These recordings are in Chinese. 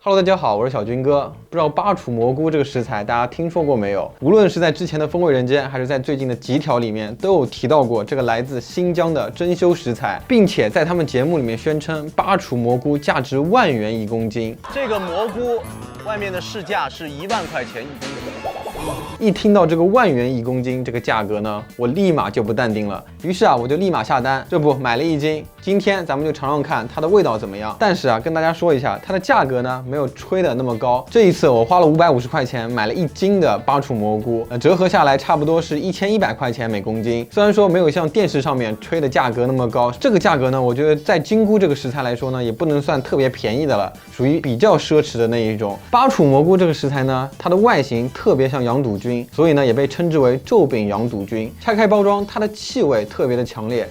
Hello， 大家好，我是小军哥。不知道巴楚蘑菇这个食材大家听说过没有？无论是在之前的风味人间，还是在最近的极条里面，都有提到过这个来自新疆的珍馐食材，并且在他们节目里面宣称巴楚蘑菇价值10000元1公斤。这个蘑菇外面的市价是1万块钱1公斤。一听到这个10000元1公斤这个价格呢，我立马就不淡定了。于是我就立马下单，这不买了1斤。今天咱们就尝尝看它的味道怎么样。但是跟大家说一下，它的价格呢没有吹的那么高。这一次我花了550块钱买了1斤的巴楚蘑菇，折合下来差不多是1100块钱每公斤。虽然说没有像电视上面吹的价格那么高，这个价格呢，我觉得在金菇这个食材来说呢，也不能算特别便宜的了，属于比较奢侈的那一种。巴楚蘑菇这个食材呢，它的外形特别像羊肚菌，所以呢也被称之为皱柄羊肚菌。拆开包装，它的气味特别的强烈，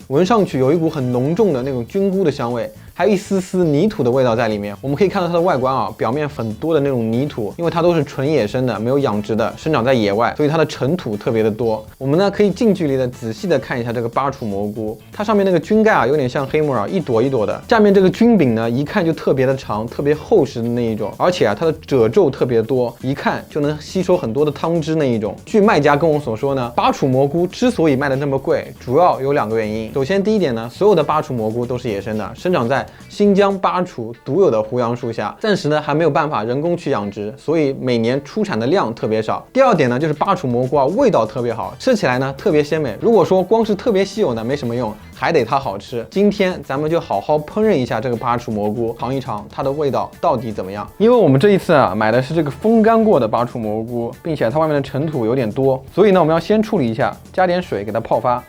闻上去有一股很浓重的那种菌菇的香味，还有一丝丝泥土的味道在里面。我们可以看到它的外观表面很多的那种泥土，因为它都是纯野生的，没有养殖的，生长在野外，所以它的尘土特别的多。我们呢可以近距离的仔细的看一下这个巴楚蘑菇，它上面那个菌盖有点像黑木耳，一朵一朵的。下面这个菌柄呢，一看就特别的长，特别厚实的那一种，而且它的褶皱特别多，一看就能吸收很多的汤汁那一种。据卖家跟我所说呢，巴楚蘑菇之所以卖的那么贵，主要有2个原因。首先第一点呢，所有的巴楚蘑菇都是野生的，生长在新疆巴楚独有的胡杨树下，暂时呢还没有办法人工去养殖，所以每年出产的量特别少。第二点呢，就是巴楚蘑菇味道特别好，吃起来呢特别鲜美。如果说光是特别稀有呢没什么用，还得它好吃。今天咱们就好好烹饪一下这个巴楚蘑菇，尝一尝它的味道到底怎么样。因为我们这一次买的是这个风干过的巴楚蘑菇，并且它外面的尘土有点多，所以呢我们要先处理一下，加点水给它泡发。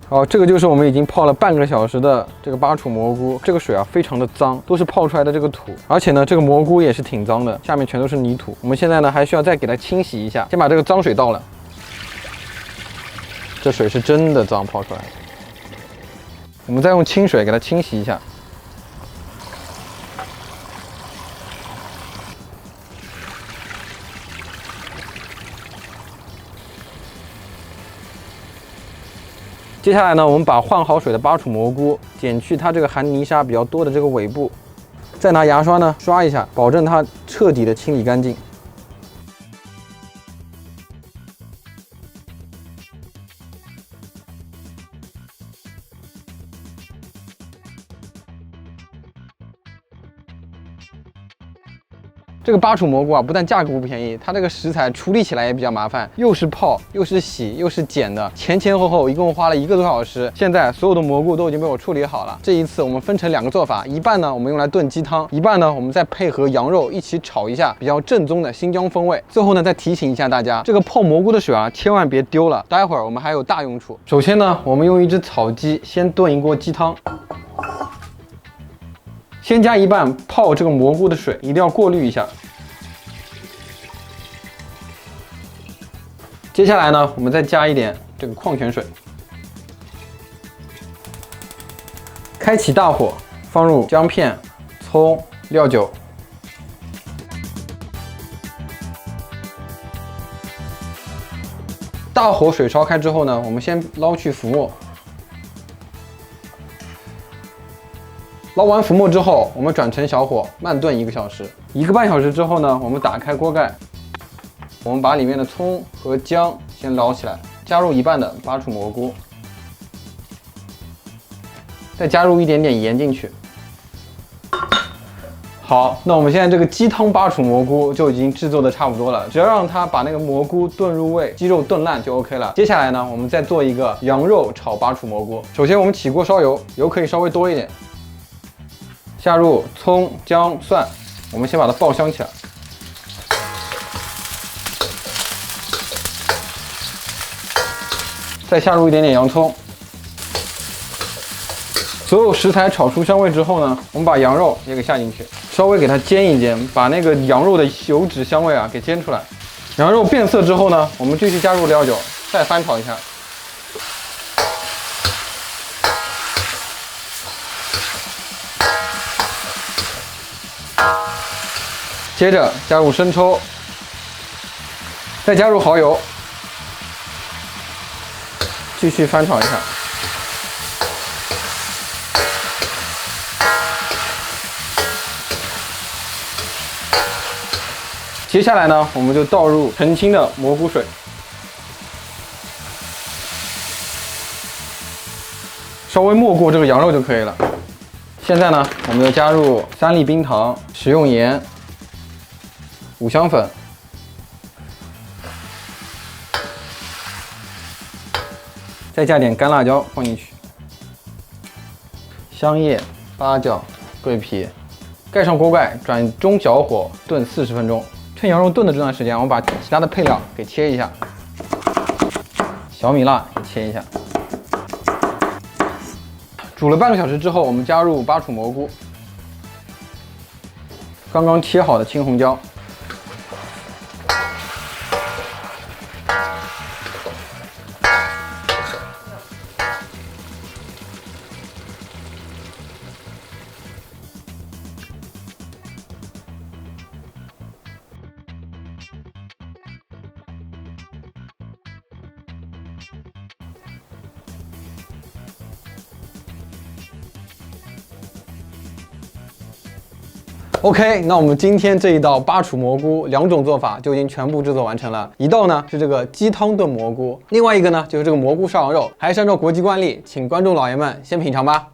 好，这个就是我们已经泡了半个小时的这个巴楚蘑菇。这个水非常的脏，都是泡出来的这个土，而且呢，这个蘑菇也是挺脏的，下面全都是泥土。我们现在呢还需要再给它清洗一下，先把这个脏水倒了。这水是真的脏，泡出来的。我们再用清水给它清洗一下。接下来呢，我们把换好水的巴楚蘑菇剪去它这个含泥沙比较多的这个尾部，再拿牙刷呢刷一下，保证它彻底的清理干净。这个巴楚蘑菇不但价格不便宜，它这个食材处理起来也比较麻烦，又是泡，又是洗，又是剪的，前后一共花了1个多小时。现在所有的蘑菇都已经被我处理好了。这一次我们分成2个做法，一半呢我们用来炖鸡汤，一半呢我们再配合羊肉一起炒一下，比较正宗的新疆风味。最后呢再提醒一下大家，这个泡蘑菇的水千万别丢了，待会儿我们还有大用处。首先呢，我们用一只草鸡先炖一锅鸡汤。先加一半泡这个蘑菇的水，一定要过滤一下。接下来呢，我们再加一点这个矿泉水，开启大火，放入姜片、葱、料酒。大火水烧开之后呢，我们先捞去浮沫。捞完浮沫之后，我们转成小火慢炖1个小时。1个半小时之后呢，我们打开锅盖，我们把里面的葱和姜先捞起来，加入一半的巴楚蘑菇，再加入一点点盐进去。好，那我们现在这个鸡汤巴楚蘑菇就已经制作的差不多了，只要让它把那个蘑菇炖入味，鸡肉炖烂就 OK 了。接下来呢，我们再做一个羊肉炒巴楚蘑菇。首先我们起锅烧油，油可以稍微多一点。下入葱、姜、蒜，我们先把它爆香起来。再下入一点点洋葱。所有食材炒出香味之后呢，我们把羊肉也给下进去，稍微给它煎一煎，把那个羊肉的油脂香味给煎出来。羊肉变色之后呢，我们继续加入料酒，再翻炒一下。接着加入生抽，再加入蚝油，继续翻炒一下。接下来呢，我们就倒入澄清的蘑菇水，稍微没过这个羊肉就可以了。现在呢，我们要加入3粒冰糖、食用盐、五香粉，再加点干辣椒放进去，香叶、八角、桂皮，盖上锅盖，转中小火炖40分钟。趁羊肉炖的这段时间，我们把其他的配料给切一下，小米辣也切一下。煮了半个小时之后，我们加入巴楚蘑菇，刚刚切好的青红椒，OK， 那我们今天这一道巴楚蘑菇2种做法就已经全部制作完成了。一道呢是这个鸡汤炖蘑菇，另外一个呢就是这个蘑菇烧羊肉。还是按照国际惯例，请观众老爷们先品尝吧。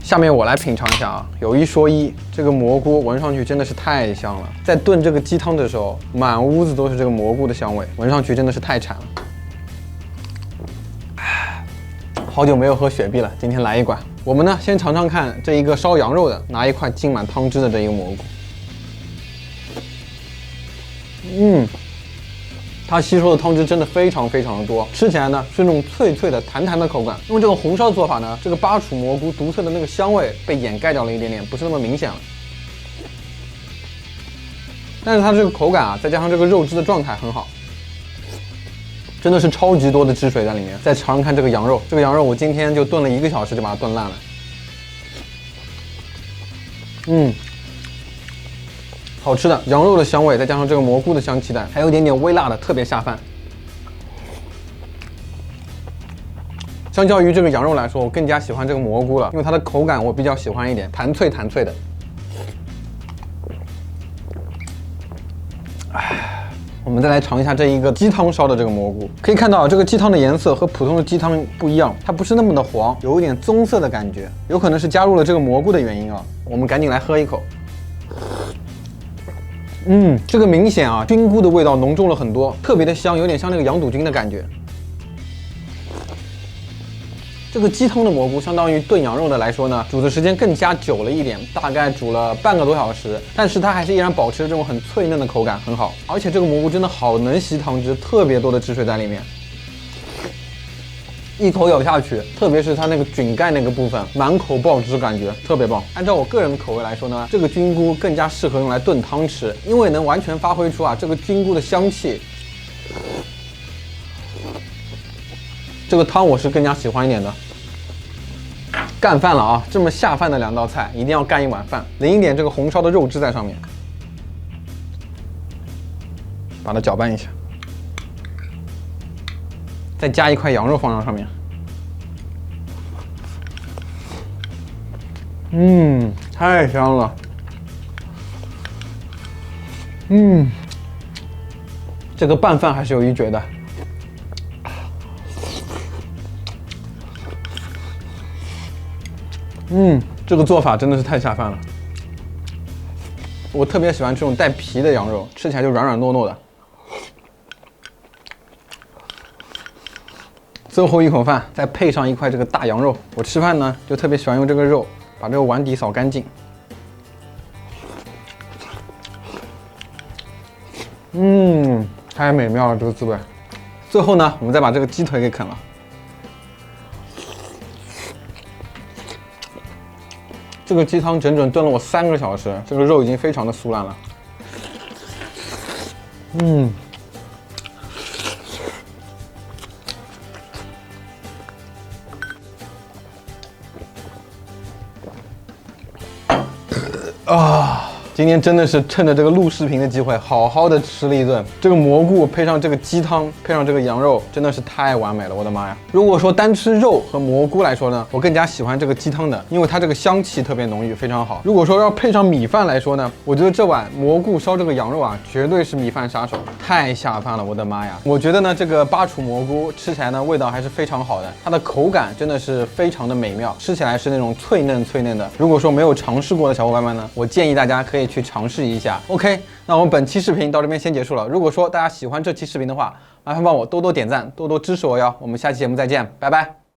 下面我来品尝一下啊，有一说一，这个蘑菇闻上去真的是太香了。在炖这个鸡汤的时候，满屋子都是这个蘑菇的香味，闻上去真的是太馋了。好久没有喝雪碧了，今天来一管。我们呢，先尝尝看这一个烧羊肉的，拿一块浸满汤汁的这一个蘑菇。它吸收的汤汁真的非常的多，吃起来呢是那种脆脆的、弹的口感。用这个红烧做法呢，这个巴楚蘑菇独特的那个香味被掩盖掉了一点点，不是那么明显了。但是它这个口感啊，再加上这个肉汁的状态很好，真的是超级多的汁水在里面。再尝尝看这个羊肉，这个羊肉我今天就炖了1个小时就把它炖烂了。好吃的羊肉的香味，再加上这个蘑菇的香气带，还有一点点微辣的，特别下饭。相较于这个羊肉来说，我更加喜欢这个蘑菇了，因为它的口感我比较喜欢一点，弹脆的。我们再来尝一下这一个鸡汤烧的这个蘑菇，可以看到这个鸡汤的颜色和普通的鸡汤不一样，它不是那么的黄，有一点棕色的感觉，有可能是加入了这个蘑菇的原因啊。我们赶紧来喝一口。这个明显啊，菌菇的味道浓重了很多，特别的香，有点像那个羊肚菌的感觉。这个鸡汤的蘑菇相当于炖羊肉的来说呢，煮的时间更加久了一点，大概煮了半个多小时，但是它还是依然保持这种很脆嫩的口感，很好。而且这个蘑菇真的好能吸汤汁，特别多的汁水在里面。一口咬下去，特别是它那个菌盖那个部分，满口爆汁，感觉特别棒。按照我个人的口味来说呢，这个菌菇更加适合用来炖汤吃，因为能完全发挥出这个菌菇的香气。这个汤我是更加喜欢一点的。干饭了啊！这么下饭的2道菜，一定要干一碗饭，淋一点这个红烧的肉汁在上面，把它搅拌一下。再加一块羊肉放到上面，太香了，这个拌饭还是有一绝的。这个做法真的是太下饭了。我特别喜欢这种带皮的羊肉，吃起来就软软糯糯的。最后一口饭，再配上一块这个大羊肉。我吃饭呢，就特别喜欢用这个肉把这个碗底扫干净。太美妙了，这个滋味。最后呢，我们再把这个鸡腿给啃了。这个鸡汤整整炖了我3个小时，这个肉已经非常的酥烂了。今天真的是趁着这个录视频的机会，好好的吃了一顿。这个蘑菇配上这个鸡汤，配上这个羊肉，真的是太完美了，我的妈呀！如果说单吃肉和蘑菇来说呢，我更加喜欢这个鸡汤的，因为它这个香气特别浓郁，非常好。如果说要配上米饭来说呢，我觉得这碗蘑菇烧这个羊肉啊，绝对是米饭杀手，太下饭了，我的妈呀！我觉得呢，这个巴楚蘑菇吃起来呢，味道还是非常好的，它的口感真的是非常的美妙，吃起来是那种脆嫩脆嫩的。如果说没有尝试过的小伙伴们呢，我建议大家可以去尝试一下。OK， 那我们本期视频到这边先结束了。如果说大家喜欢这期视频的话，麻烦帮我多多点赞，多多支持我哟。我们下期节目再见，拜拜。